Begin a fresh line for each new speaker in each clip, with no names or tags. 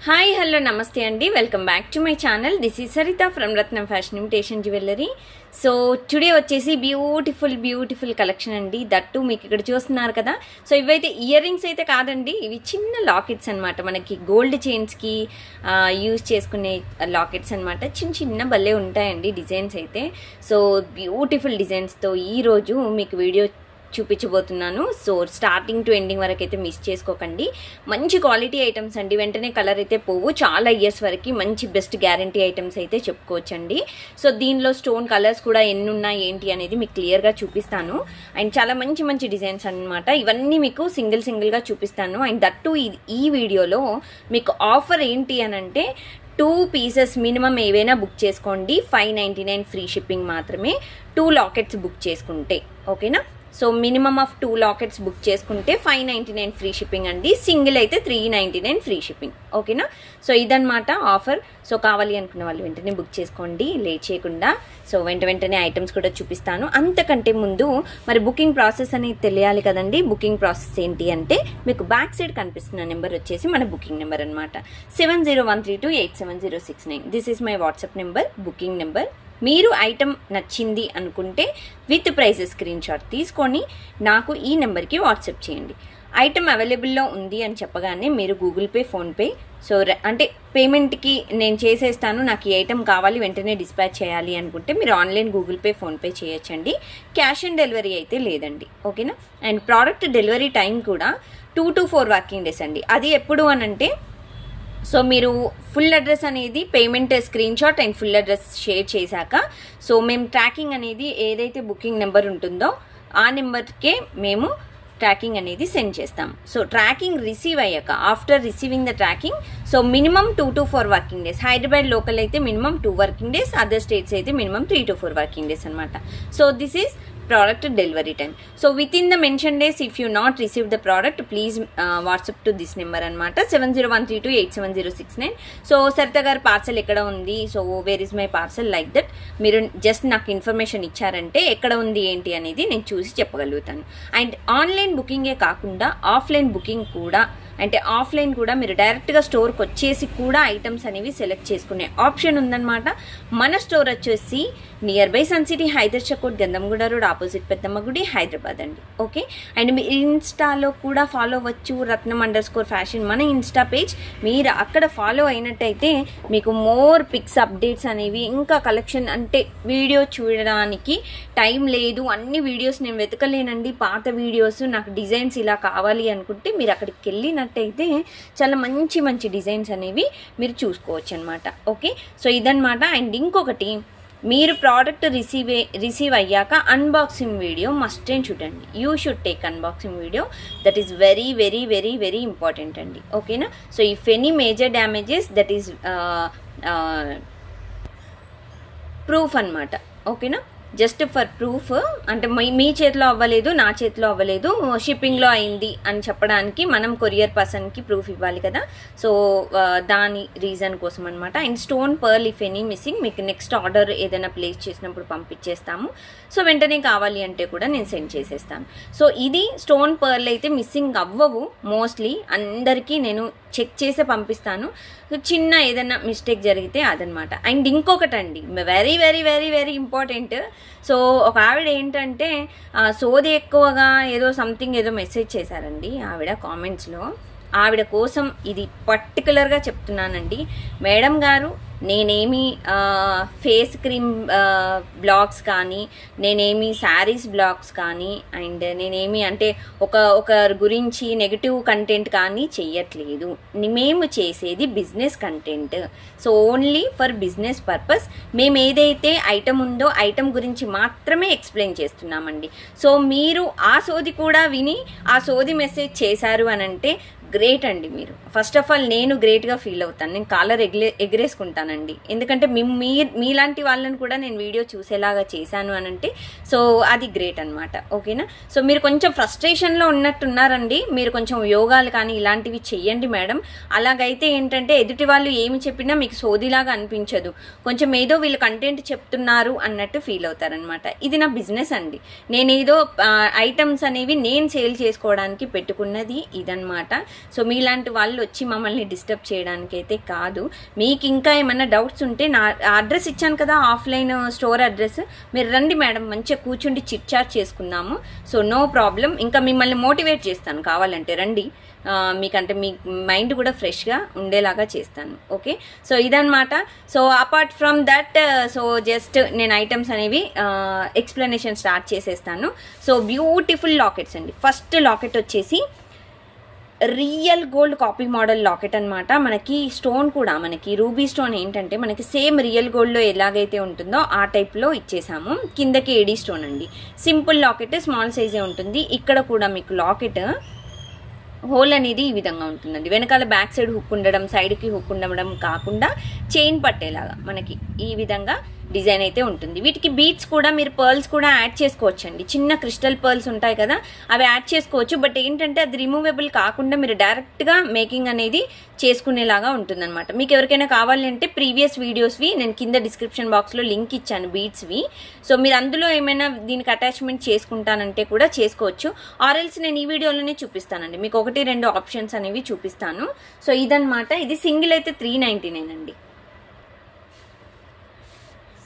Hi hello నమస్తే అండి, welcome back to my channel. This is Saritha from Ratnam fashion imitation jewellery. So today వచ్చేసి beautiful collection అండి. That మీకు ఇక్కడ చూస్తున్నారు కదా. సో ఇవైతే ఇయర్ రింగ్స్ అయితే కాదండి, ఇవి చిన్న లాకెట్స్ అనమాట. మనకి గోల్డ్ చైన్స్కి యూజ్ చేసుకునే లాకెట్స్ అనమాట. చిన్న భలే ఉంటాయండి డిజైన్స్ అయితే. సో బ్యూటిఫుల్ డిజైన్స్తో ఈరోజు మీకు వీడియో చూపించబోతున్నాను. సో స్టార్టింగ్ టు ఎండింగ్ వరకు అయితే మిస్ చేసుకోకండి. మంచి క్వాలిటీ ఐటమ్స్ అండి, వెంటనే కలర్ అయితే పోవు. చాలా ఇయర్స్ వరకు మంచి బెస్ట్ గ్యారంటీ ఐటమ్స్ అయితే చెప్పుకోవచ్చండి. సో దీనిలో స్టోన్ కలర్స్ కూడా ఎన్ని ఉన్నాయి ఏంటి అనేది మీకు క్లియర్గా చూపిస్తాను. అండ్ చాలా మంచి డిజైన్స్ అనమాట. ఇవన్నీ మీకు సింగిల్గా చూపిస్తాను. అండ్ దట్టు ఈ వీడియోలో మీకు ఆఫర్ ఏంటి అని అంటే 2 పీసెస్ మినిమం ఏవైనా బుక్ చేసుకోండి. 599 ఫ్రీ షిప్పింగ్ మాత్రమే. 2 లాకెట్స్ బుక్ చేసుకుంటే ఓకేనా. So minimum of 2 lockets book చేసుకుంటే 599 ఫ్రీ షిప్పింగ్ అండి. సింగిల్ అయితే 399 ఫ్రీ షిప్పింగ్ ఓకేనా. సో ఇదన్నమాట ఆఫర్. సో కావాలి అనుకున్న వాళ్ళు వెంటనే బుక్ చేసుకోండి లేట్ చేయకుండా. సో వెంటనే ఐటమ్స్ కూడా చూపిస్తాను. అంతకంటే ముందు మరి బుకింగ్ ప్రాసెస్ అనేది తెలియాలి కదండి. బుకింగ్ ప్రాసెస్ ఏంటి అంటే మీకు బ్యాక్ సైడ్ కనిపిస్తున్న నెంబర్ వచ్చేసి మన బుకింగ్ నెంబర్ అనమాట. 7013287069. This is my WhatsApp number, booking number. మీరు ఐటమ్ నచ్చింది అనుకుంటే విత్ ప్రైస్ స్క్రీన్ షాట్ తీసుకొని నాకు ఈ నెంబర్కి వాట్సాప్ చేయండి. ఐటమ్ అవైలబుల్లో ఉంది అని చెప్పగానే మీరు గూగుల్ పే, ఫోన్పే సో అంటే పేమెంట్కి నేను చేసేస్తాను, నాకు ఈ ఐటమ్ కావాలి వెంటనే డిస్పాచ్ చేయాలి అనుకుంటే మీరు ఆన్లైన్ గూగుల్ పే, ఫోన్పే చేయొచ్చండి. క్యాష్ ఆన్ డెలివరీ అయితే లేదండి ఓకేనా. అండ్ ప్రోడక్ట్ డెలివరీ టైం కూడా 2 to 4 వర్కింగ్ డేస్ అండి. అది ఎప్పుడు అనంటే సో మీరు ఫుల్ అడ్రస్ అనేది payment screen shot and full address share చేశాక సో మేము ట్రాకింగ్ అనేది ఏదైతే బుకింగ్ నెంబర్ ఉంటుందో ఆ నెంబర్కే మేము ట్రాకింగ్ అనేది సెండ్ చేస్తాం. సో ట్రాకింగ్ రిసీవ్ అయ్యాక after receiving the tracking so minimum 2 to 4 working days. Hyderabad local అయితే minimum 2 working days, other states అయితే మినిమం 3 to 4 వర్కింగ్ డేస్ అనమాట. So this is product delivery time. So within the mentioned days if you not receive the product please WhatsApp to this number anamata 7013287069. so Sarita garu parcel ekkada undi, so where is my parcel, like that మీరు just నాకు information ఇచ్చారంటే ఎక్కడ ఉంది ఏంటి అనేది నేను చూసి చెప్పగలుగుతాను. అండ్ ఆన్లైన్ బుకింగే కాకుండా ఆఫ్లైన్ బుకింగ్ కూడా, అంటే ఆఫ్లైన్ కూడా మీరు డైరెక్ట్గా స్టోర్కి వచ్చేసి కూడా ఐటమ్స్ అనేవి సెలెక్ట్ చేసుకునే ఆప్షన్ ఉందన్నమాట. మన స్టోర్ వచ్చేసి near by sun city, Hydershakote, Gandhamguda road, opposite Peddamma గుడి, హైదరాబాద్ అండి ఓకే. అండ్ మీ ఇన్స్టాలో కూడా ఫాలో అవ్వచ్చు, రత్నం_ఫ్యాషన్ మన ఇన్స్టా పేజ్. మీరు అక్కడ ఫాలో అయినట్టయితే మీకు మోర్ పిక్స్ అప్డేట్స్ అనేవి, ఇంకా కలెక్షన్ అంటే వీడియో చూడడానికి టైం లేదు, అన్ని వీడియోస్ నేను వెతకలేనండి, పాత వీడియోస్ నాకు డిజైన్స్ ఇలా కావాలి అనుకుంటే మీరు అక్కడికి వెళ్ళినట్టయితే చాలా మంచి డిజైన్స్ అనేవి మీరు చూసుకోవచ్చు అనమాట ఓకే. సో ఇదన్నమాట. అండ్ ఇంకొకటి, మీరు ప్రోడక్ట్ రిసీవ్ అయ్యాక అన్బాక్సింగ్ వీడియో మస్ట్ అండ్ చూడండి. You should take unboxing video, that is very important అండి ఓకేనా. So if any major damages that is proof అనమాట ఓకేనా. జస్ట్ ఫర్ ప్రూఫ్, అంటే మీ చేతిలో అవ్వలేదు, నా చేతిలో అవ్వలేదు, షిప్పింగ్లో అయింది అని చెప్పడానికి మనం కొరియర్ పర్సన్కి ప్రూఫ్ ఇవ్వాలి కదా. సో దాని రీజన్ కోసం అనమాట. And stone pearl if any missing, మీకు నెక్స్ట్ ఆర్డర్ ఏదైనా ప్లేస్ చేసినప్పుడు పంపించేస్తాము. సో వెంటనే కావాలి అంటే కూడా నేను సెండ్ చేసేస్తాను. సో ఇది స్టోన్ పర్ల్ అయితే మిస్సింగ్ అవ్వవు మోస్ట్లీ, అందరికీ నేను చెక్ చేసి పంపిస్తాను. చిన్న ఏదైనా మిస్టేక్ జరిగితే అదనమాట. అండ్ ఇంకొకటి అండి, వెరీ ఇంపార్టెంట్. సో ఒక ఆవిడ ఏంటంటే సోది ఎక్కువగా ఏదో సంథింగ్ ఏదో మెసేజ్ చేశారండి ఆవిడ కామెంట్స్లో. ఆవిడ కోసం ఇది పర్టికులర్గా చెప్తున్నానండి. మేడం గారు, నేనేమి ఫేస్ క్రీమ్ బ్లాగ్స్ కానీ, నేనేమి శారీస్ బ్లాగ్స్ కానీ, అండ్ నేనేమి అంటే ఒకరి గురించి నెగిటివ్ కంటెంట్ కానీ చెయ్యట్లేదు. మేము చేసేది business content. So only for business purpose మేము ఏదైతే ఐటమ్ ఉందో ఐటమ్ గురించి మాత్రమే ఎక్స్ప్లెయిన్ చేస్తున్నామండి. సో మీరు ఆ సోది కూడా విని ఆ సోది మెసేజ్ చేశారు అని అంటే గ్రేట్ అండి. మీరు ఫస్ట్ ఆఫ్ ఆల్ నేను గ్రేట్గా ఫీల్ అవుతాను, నేను కాలర్ ఎగరేసుకుంటానండి. ఎందుకంటే మీలాంటి వాళ్ళని కూడా నేను వీడియో చూసేలాగా చేశాను అని అంటే సో అది గ్రేట్ అనమాట ఓకేనా. సో మీరు కొంచెం ఫ్రస్ట్రేషన్లో ఉన్నట్టున్నారండి, మీరు కొంచెం యోగాలు కానీ ఇలాంటివి చెయ్యండి మేడం. అలాగైతే ఏంటంటే ఎదుటి వాళ్ళు ఏమి చెప్పినా మీకు సోదిలాగా అనిపించదు, కొంచెం ఏదో వీళ్ళు కంటెంట్ చెప్తున్నారు అన్నట్టు ఫీల్ అవుతారనమాట. ఇది నా బిజినెస్ అండి, నేనేదో ఐటమ్స్ అనేవి నేను సేల్ చేసుకోవడానికి పెట్టుకున్నది ఇదనమాట. సో మీలాంటి వాళ్ళు వచ్చి మమ్మల్ని డిస్టర్బ్ చేయడానికి అయితే కాదు. మీకు ఇంకా ఏమైనా డౌట్స్ ఉంటే నా అడ్రస్ ఇచ్చాను కదా, ఆఫ్లైన్ స్టోర్ అడ్రస్, మీరు రండి మేడం, మంచిగా కూర్చుండి చిట్ చాట్ చేసుకుందాము. So no problem. ఇంకా మిమ్మల్ని మోటివేట్ చేస్తాను, కావాలంటే రండి, మీకంటే మీ మైండ్ కూడా ఫ్రెష్గా ఉండేలాగా చేస్తాను. ఓకే, సో ఇదన్నమాట. So apart from that, so just నేను ఐటమ్స్ అనేవి ఎక్స్ప్లెనేషన్ స్టార్ట్ చేసేస్తాను. సో బ్యూటిఫుల్ లాకెట్స్ అండి. ఫస్ట్ లాకెట్ వచ్చేసి real gold copy model locket అనమాట. మనకి స్టోన్ కూడా మనకి రూబీ స్టోన్ ఏంటంటే మనకి సేమ్ రియల్ గోల్డ్లో ఎలాగైతే ఉంటుందో ఆ టైప్లో ఇచ్చేసాము. కిందకి ఏడీ స్టోన్ అండి. సింపుల్ లాకెట్, స్మాల్ సైజే ఉంటుంది. ఇక్కడ కూడా మీకు లాకెట్ హోల్ అనేది ఈ విధంగా ఉంటుందండి. వెనకాల బ్యాక్ సైడ్ హుక్ ఉండడం, సైడ్కి హుక్ ఉండడం కాకుండా చైన్ పట్టేలాగా మనకి ఈ విధంగా డిజైన్ అయితే ఉంటుంది. వీటికి బీట్స్ కూడా మీరు పర్ల్స్ కూడా యాడ్ చేసుకోవచ్చు అండి. చిన్న క్రిస్టల్ పర్ల్స్ ఉంటాయి కదా, అవి యాడ్ చేసుకోవచ్చు. బట్ ఏంటంటే అది రిమూవబుల్ కాకుండా మీరు డైరెక్ట్గా మేకింగ్ అనేది చేసుకునేలాగా ఉంటుందన్నమాట. మీకు ఎవరికైనా కావాలి అంటే ప్రీవియస్ వీడియోస్వి నేను కింద డిస్క్రిప్షన్ బాక్స్లో లింక్ ఇచ్చాను బీట్స్వి. సో మీరు అందులో ఏమైనా దీనికి అటాచ్మెంట్ చేసుకుంటానంటే కూడా చేసుకోవచ్చు. ఆర్ఎల్స్ నేను ఈ వీడియోలోనే చూపిస్తానండి, మీకు 1-2 ఆప్షన్స్ అనేవి చూపిస్తాను. సో ఇదన్నమాట. ఇది సింగిల్ అయితే 399 అండి.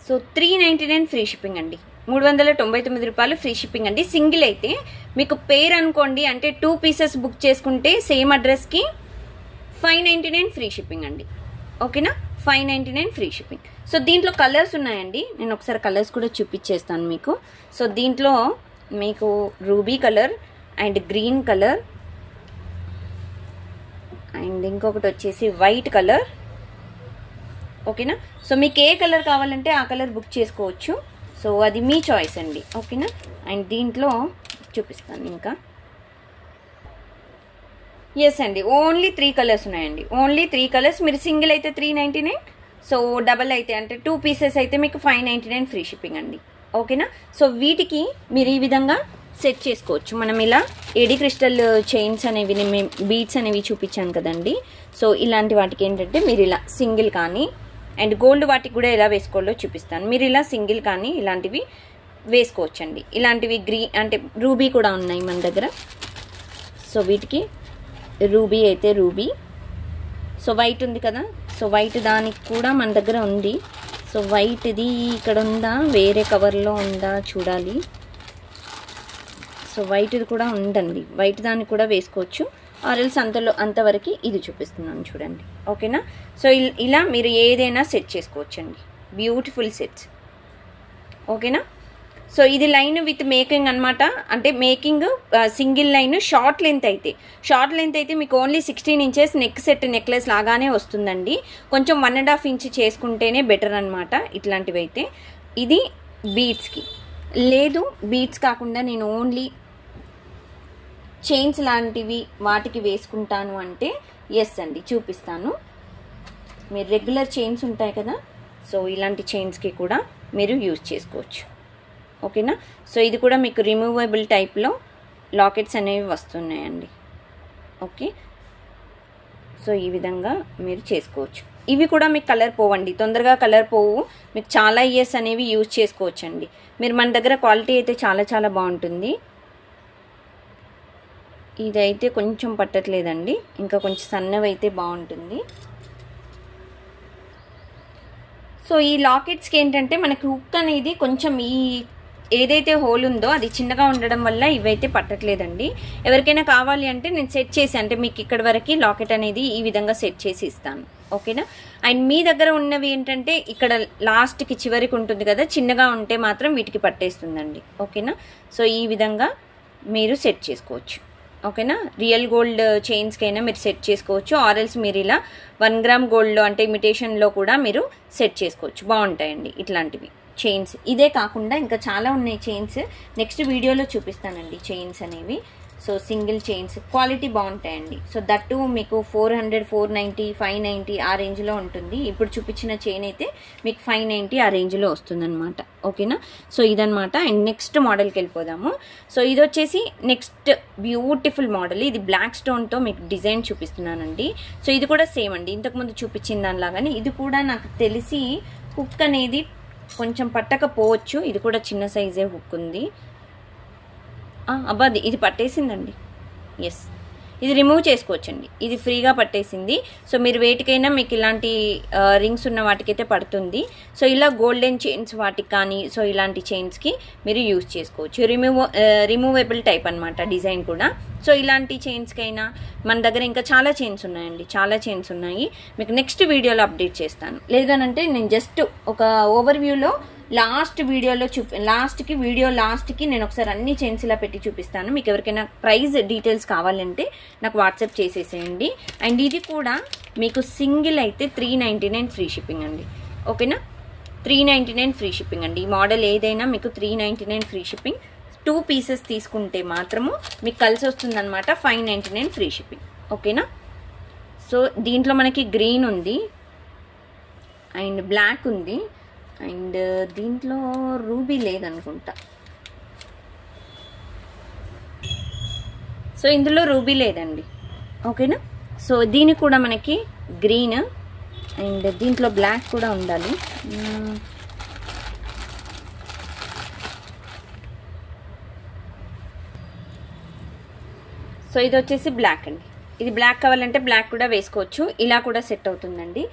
సో 399 ఫ్రీ షిప్పింగ్ అండి. 399 రూపాయలు ఫ్రీ షిప్పింగ్ అండి. సింగిల్ అయితే మీకు పేర్ అనుకోండి, అంటే 2 పీసెస్ బుక్ చేసుకుంటే సేమ్ అడ్రస్కి 599 ఫ్రీ షిప్పింగ్ అండి. ఓకేనా, 599 ఫ్రీ షిప్పింగ్. సో దీంట్లో కలర్స్ ఉన్నాయండి, నేను ఒకసారి కలర్స్ కూడా చూపించేస్తాను మీకు. సో దీంట్లో మీకు ruby colour and green colour and ఇంకొకటి వచ్చేసి వైట్ కలర్. ఓకేనా, సో మీకు ఏ కలర్ కావాలంటే ఆ కలర్ బుక్ చేసుకోవచ్చు. సో అది మీ చాయిస్ అండి. ఓకేనా, అండ్ దీంట్లో చూపిస్తాను ఇంకా. ఎస్ అండి, ఓన్లీ 3 కలర్స్ ఉన్నాయండి. Only 3 colours. మీరు సింగిల్ అయితే 399, సో డబల్ అయితే అంటే 2 పీసెస్ అయితే మీకు 599 ఫ్రీ షిప్పింగ్ అండి. ఓకేనా, సో వీటికి మీరు ఈ విధంగా సెట్ చేసుకోవచ్చు. మనం ఇలా ఏడీ క్రిస్టల్ చైన్స్ అనేవి, బీడ్స్ అనేవి చూపించాను కదండి. సో ఇలాంటి వాటికి ఏంటంటే మీరు ఇలా సింగిల్ కానీ, అండ్ గోల్డ్ వాటికి కూడా ఎలా వేసుకోవాలో చూపిస్తాను. మీరు ఇలా సింగిల్ కానీ ఇలాంటివి వేసుకోవచ్చండి. ఇలాంటివి అంటే రూబీ కూడా ఉన్నాయి మన దగ్గర. సో వీటికి రూబీ అయితే రూబీ. సో వైట్ ఉంది కదా, సో వైట్ దానికి కూడా మన దగ్గర ఉంది. సో వైట్ది ఇక్కడ ఉందా, వేరే కవర్లో ఉందా చూడాలి. సో వైట్ది కూడా ఉందండి, వైట్ దానికి కూడా వేసుకోవచ్చు. ఆర్ఎల్స్ అంతవరకు ఇది చూపిస్తున్నాను చూడండి. ఓకేనా, సో ఇలా మీరు ఏదైనా సెట్ చేసుకోవచ్చండి. Beautiful sets. ఓకేనా, సో ఇది లైన్ విత్ మేకింగ్ అనమాట. అంటే making single line. Short length అయితే మీకు only 16 inches neck set necklace లాగానే వస్తుందండి. కొంచెం 1.5 ఇంచ్ చేసుకుంటేనే బెటర్ అనమాట ఇట్లాంటివి అయితే. ఇది బీడ్స్కి లేదు, బీడ్స్ కాకుండా నేను ఓన్లీ చైన్స్ లాంటివి వాటికి వేసుకుంటాను అంటే ఎస్ అండి, చూపిస్తాను. మీరు రెగ్యులర్ చైన్స్ ఉంటాయి కదా, సో ఇలాంటి చైన్స్కి కూడా మీరు యూజ్ చేసుకోవచ్చు. ఓకేనా, సో ఇది కూడా మీకు రిమూవబుల్ టైప్లో లాకెట్స్ అనేవి వస్తున్నాయండి. ఓకే, సో ఈ విధంగా మీరు చేసుకోవచ్చు. ఇవి కూడా మీకు కలర్ పోవండి, తొందరగా కలర్ పోవు. మీకు చాలా ఇయర్స్ అనేవి యూజ్ చేసుకోవచ్చండి. మీరు మన దగ్గర క్వాలిటీ అయితే చాలా చాలా బాగుంటుంది. ఇదైతే కొంచెం పట్టట్లేదండి, ఇంకా కొంచెం సన్నవి అయితే బాగుంటుంది. సో ఈ లాకెట్స్కి ఏంటంటే మనకి హుక్ అనేది కొంచెం ఏదైతే హోల్ ఉందో అది చిన్నగా ఉండడం వల్ల ఇవైతే పట్టట్లేదండి. ఎవరికైనా కావాలి అంటే నేను సెట్ చేసి, అంటే మీకు ఇక్కడ వరకు లాకెట్ అనేది ఈ విధంగా సెట్ చేసి ఇస్తాను. ఓకేనా, అండ్ మీ దగ్గర ఉన్నవి ఏంటంటే ఇక్కడ లాస్ట్కి చివరికి ఉంటుంది కదా, చిన్నగా ఉంటే మాత్రం వీటికి పట్టేస్తుందండి. ఓకేనా, సో ఈ విధంగా మీరు సెట్ చేసుకోవచ్చు. ఓకేనా, రియల్ గోల్డ్ చైన్స్కి అయినా మీరు సెట్ చేసుకోవచ్చు. ఆర్ఎల్స్ మీరు ఇలా 1 గ్రామ్ గోల్డ్లో అంటే ఇమిటేషన్లో కూడా మీరు సెట్ చేసుకోవచ్చు. బాగుంటాయండి ఇట్లాంటివి చైన్స్. ఇదే కాకుండా ఇంకా చాలా ఉన్నాయి చైన్స్, నెక్స్ట్ వీడియోలో చూపిస్తానండి చైన్స్ అనేవి. సో సింగిల్ చైన్స్ క్వాలిటీ బాగుంటాయండి. సో దట్టు మీకు 400, 490, 590 ఆ రేంజ్లో ఉంటుంది. ఇప్పుడు చూపించిన చైన్ అయితే మీకు 590 ఆ రేంజ్లో వస్తుందన్నమాట. ఓకేనా, సో ఇదనమాట. అండ్ నెక్స్ట్ మోడల్కి వెళ్ళిపోదాము. సో ఇది వచ్చేసి నెక్స్ట్ బ్యూటిఫుల్ మోడల్. ఇది బ్లాక్ స్టోన్తో మీకు డిజైన్ చూపిస్తున్నానండి. సో ఇది కూడా సేమ్ అండి, ఇంతకుముందు చూపించిన దానిలాగానే. ఇది కూడా నాకు తెలిసి హుక్ అనేది కొంచెం పట్టకపోవచ్చు. ఇది కూడా చిన్న సైజే హుక్ ఉంది. అబ్బా ఇది పట్టేసిందండి. ఎస్, ఇది రిమూవ్ చేసుకోవచ్చండి. ఇది ఫ్రీగా పట్టేసింది. సో మీరు వేటికైనా మీకు ఇలాంటి రింగ్స్ ఉన్న వాటికైతే పడుతుంది. సో ఇలా గోల్డెన్ చైన్స్ వాటికి కానీ సో ఇలాంటి చైన్స్కి మీరు యూజ్ చేసుకోవచ్చు. రిమూవబుల్ టైప్ అనమాట డిజైన్ కూడా. సో ఇలాంటి చైన్స్కైనా మన దగ్గర ఇంకా చాలా చైన్స్ ఉన్నాయండి, చాలా చైన్స్ ఉన్నాయి. మీకు నెక్స్ట్ వీడియోలో అప్డేట్ చేస్తాను. లేదనంటే నేను జస్ట్ ఒక ఓవర్వ్యూలో లాస్ట్కి నేను ఒకసారి అన్ని చైన్స్ ఇలా పెట్టి చూపిస్తాను. మీకు ఎవరికైనా ప్రైస్ డీటెయిల్స్ కావాలంటే నాకు వాట్సాప్ చేసేసేయండి. అండ్ ఇది కూడా మీకు సింగిల్ అయితే 399 ఫ్రీ షిప్పింగ్ అండి. ఓకేనా, 399 ఫ్రీ షిప్పింగ్ అండి. ఈ మోడల్ ఏదైనా మీకు 399 ఫ్రీ షిప్పింగ్. 2 పీసెస్ తీసుకుంటే మాత్రము మీకు కలిసి వస్తుంది అనమాట. 599 ఫ్రీ షిప్పింగ్. ఓకేనా. సో దీంట్లో మనకి గ్రీన్ ఉంది అండ్ బ్లాక్ ఉంది అండ్ దీంట్లో రూబీ లేదనుకుంటా. సో ఇందులో రూబీ లేదండి. ఓకేనా. సో దీనికి కూడా మనకి గ్రీన్ అండ్ దీంట్లో బ్లాక్ కూడా ఉండాలి. సో ఇది వచ్చేసి బ్లాక్ అండి. ఇది బ్లాక్ కావాలంటే బ్లాక్ కూడా వేసుకోవచ్చు, ఇలా కూడా సెట్ అవుతుందండి.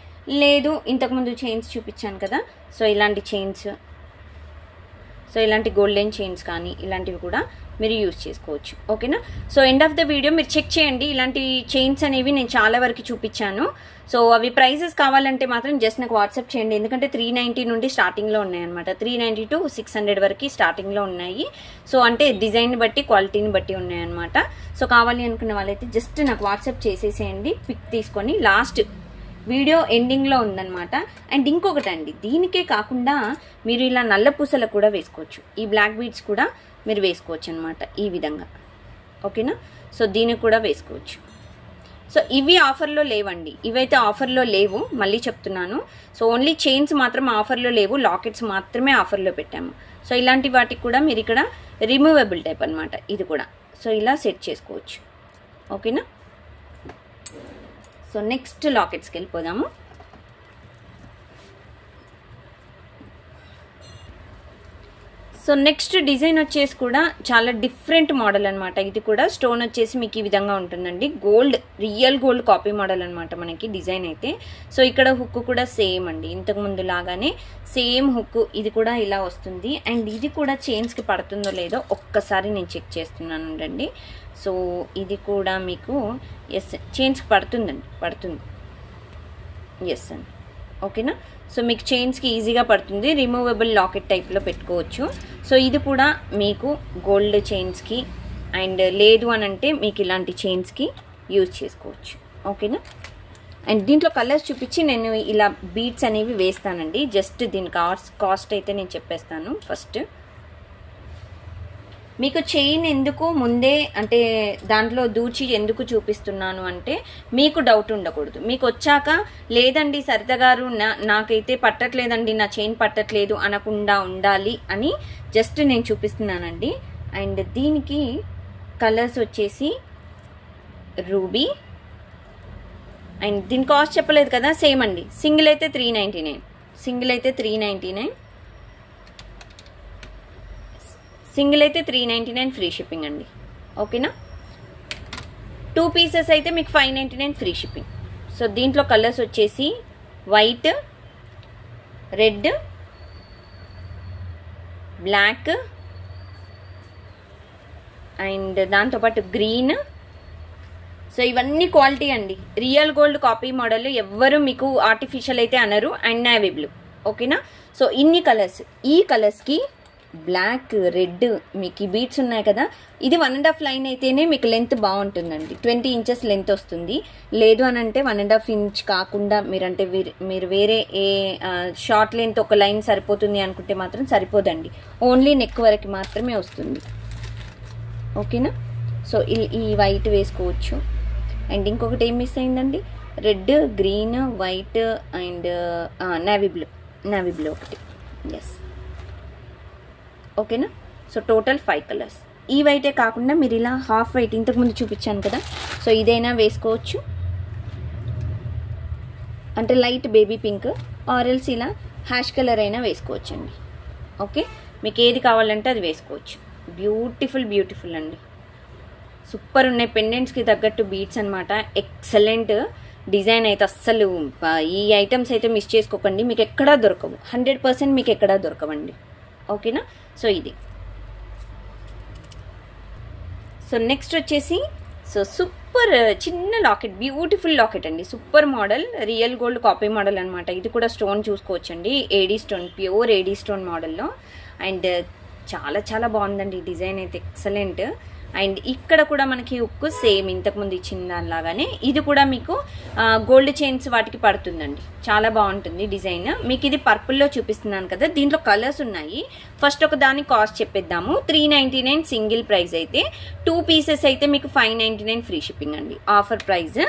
లేదు ఇంతకుముందు చైన్స్ చూపించాను కదా, సో ఇలాంటి చైన్స్, సో ఇలాంటి గోల్డెన్ చైన్స్ కానీ ఇలాంటివి కూడా మీరు యూజ్ చేసుకోవచ్చు. ఓకేనా. So end of the video మీరు చెక్ చేయండి. ఇలాంటి చైన్స్ అనేవి నేను చాలా వరకు చూపించాను. సో అవి ప్రైజెస్ కావాలంటే మాత్రం జస్ట్ నాకు వాట్సాప్ చేయండి. ఎందుకంటే 390 నుండి స్టార్టింగ్లో ఉన్నాయి అనమాట. 390 to 600 వరకు స్టార్టింగ్లో ఉన్నాయి. సో అంటే డిజైన్ బట్టి క్వాలిటీని బట్టి ఉన్నాయన్నమాట. సో కావాలి అనుకున్న వాళ్ళైతే జస్ట్ నాకు వాట్సాప్ చేసేసేయండి, పిక్ తీసుకొని. లాస్ట్ వీడియో ఎండింగ్లో ఉందన్నమాట. అండ్ ఇంకొకటి అండి, దీనికే కాకుండా మీరు ఇలా నల్ల పూసలు కూడా వేసుకోవచ్చు. ఈ బ్లాక్ బీడ్స్ కూడా మీరు వేసుకోవచ్చు అనమాట ఈ విధంగా. ఓకేనా. సో దీనికి కూడా వేసుకోవచ్చు. సో ఇవి ఆఫర్లో లేవండి, ఇవైతే ఆఫర్లో లేవు, మళ్ళీ చెప్తున్నాను. సో ఓన్లీ చైన్స్ మాత్రం ఆఫర్లో లేవు, లాకెట్స్ మాత్రమే ఆఫర్లో పెట్టాము. సో ఇలాంటి వాటికి కూడా మీరు ఇక్కడ రిమూవబుల్ టైప్ అనమాట ఇది కూడా. సో ఇలా సెట్ చేసుకోవచ్చు. ఓకేనా. సో నెక్స్ట్ లాకెట్స్కి వెళ్ళిపోదాము. సో నెక్స్ట్ డిజైన్ వచ్చేసి కూడా చాలా డిఫరెంట్ మోడల్ అనమాట. ఇది కూడా స్టోన్ వచ్చేసి మీకు ఈ విధంగా ఉంటుందండి. Gold, real gold copy model అనమాట మనకి డిజైన్ అయితే. సో ఇక్కడ హుక్ కూడా సేమ్ అండి, ఇంతకు ముందు లాగానే సేమ్ హుక్ ఇది కూడా ఇలా వస్తుంది. అండ్ ఇది కూడా చైన్స్కి పడుతుందో లేదో ఒక్కసారి నేను చెక్ చేస్తున్నాను అండి. సో ఇది కూడా మీకు ఎస్ చైన్స్కి పడుతుంది. ఎస్ అండి. ఓకేనా. సో మీకు చైన్స్కి ఈజీగా పడుతుంది, రిమూవబుల్ లాకెట్ టైప్లో పెట్టుకోవచ్చు. సో ఇది కూడా మీకు గోల్డ్ చైన్స్కి అండ్ లేదు అని అంటే మీకు ఇలాంటి చైన్స్కి యూజ్ చేసుకోవచ్చు. ఓకేనా. అండ్ దీంట్లో కలర్స్ చూపించి నేను ఇలా బీడ్స్ అనేవి వేస్తానండి. జస్ట్ దీని కాస్ట్ అయితే నేను చెప్పేస్తాను. ఫస్ట్ మీకు చైన్ ఎందుకు ముందే అంటే దాంట్లో దూచి ఎందుకు చూపిస్తున్నాను అంటే మీకు డౌట్ ఉండకూడదు. మీకు వచ్చాక లేదండి సరిత గారు నాకైతే పట్టట్లేదండి, నా చైన్ పట్టట్లేదు అనకుండా ఉండాలి అని జస్ట్ నేను చూపిస్తున్నానండి. అండ్ దీనికి కలర్స్ వచ్చేసి రూబీ అండ్ దీని కాస్ట్ చెప్పలేదు కదా, సేమ్ అండి. సింగిల్ అయితే 399 సింగిల్ అయితే 399 ఫ్రీ షిప్పింగ్ అండి. ఓకేనా. 2 పీసెస్ అయితే మీకు 599 ఫ్రీ షిప్పింగ్. సో దీంట్లో కలర్స్ వచ్చేసి వైట్, రెడ్, బ్లాక్ అండ్ దాంతోపాటు గ్రీన్. సో ఇవన్నీ క్వాలిటీ అండి, రియల్ గోల్డ్ కాపీ మోడల్, ఎవ్వరు మీకు ఆర్టిఫిషియల్ అయితే అనరు. And navy blue. ఓకేనా. సో ఇన్ని కలర్స్, ఈ కలర్స్కి బ్లాక్, రెడ్ మీకు ఈ బీడ్స్ ఉన్నాయి కదా, ఇది 1.5 లైన్ అయితేనే మీకు లెంత్ బాగుంటుందండి. 20 ఇంచెస్ లెంత్ వస్తుంది. లేదు అని అంటే 1.5 ఇంచ్ కాకుండా మీరు వేరే ఏ షార్ట్ లెంత్ ఒక లైన్ సరిపోతుంది అనుకుంటే మాత్రం సరిపోదండి. ఓన్లీ నెక్ వరకు మాత్రమే వస్తుంది. ఓకేనా. సో ఈ వైట్ వేసుకోవచ్చు. అండ్ ఇంకొకటి ఏం మిస్ అయిందండి, red, green, white and navy blue ఒకటి. ఎస్. ఓకేనా. So total 5 colours. ఈ వైటే కాకుండా మీరు ఇలా హాఫ్ వైట్ ఇంతకుముందు చూపించాను కదా, సో ఇదైనా వేసుకోవచ్చు. అంటే లైట్ బేబీ పింక్ ఆరెల్స్ ఇలా హ్యాష్ కలర్ అయినా వేసుకోవచ్చండి. ఓకే, మీకు ఏది కావాలంటే అది వేసుకోవచ్చు. బ్యూటిఫుల్ అండి. సూపర్ ఉన్నాయి, పెండెంట్స్కి తగ్గట్టు బీడ్స్ అనమాట. ఎక్సలెంట్ డిజైన్ అయితే అస్సలు ఈ ఐటమ్స్ అయితే మిస్ చేసుకోకండి, మీకు ఎక్కడా దొరకవు, 100% మీకు ఎక్కడా దొరకవండి. ఓకేనా. సో ఇది. సో నెక్స్ట్ వచ్చేసి సూపర్ చిన్న లాకెట్, బ్యూటిఫుల్ లాకెట్ అండి, super model, real gold copy model అనమాట. ఇది కూడా స్టోన్ చూసుకోవచ్చండి, AD stone, pure AD stone మోడల్లో. అండ్ చాలా చాలా బాగుందండి డిజైన్ అయితే, ఎక్సలెంట్. అండ్ ఇక్కడ కూడా మనకి ఉక్కు సేమ్ ఇంతకుముందు ఇచ్చిన దానిలాగానే ఇది కూడా మీకు గోల్డ్ చైన్స్ వాటికి పడుతుందండి. చాలా బాగుంటుంది డిజైన్. మీకు ఇది పర్పుల్లో చూపిస్తున్నాను కదా, దీంట్లో కలర్స్ ఉన్నాయి. ఫస్ట్ ఒక దాని కాస్ట్ చెప్పేద్దాము. 399 సింగిల్ ప్రైస్ అయితే, 2 పీసెస్ అయితే మీకు 599 ఫ్రీ షిప్పింగ్ అండి, ఆఫర్ ప్రైస్.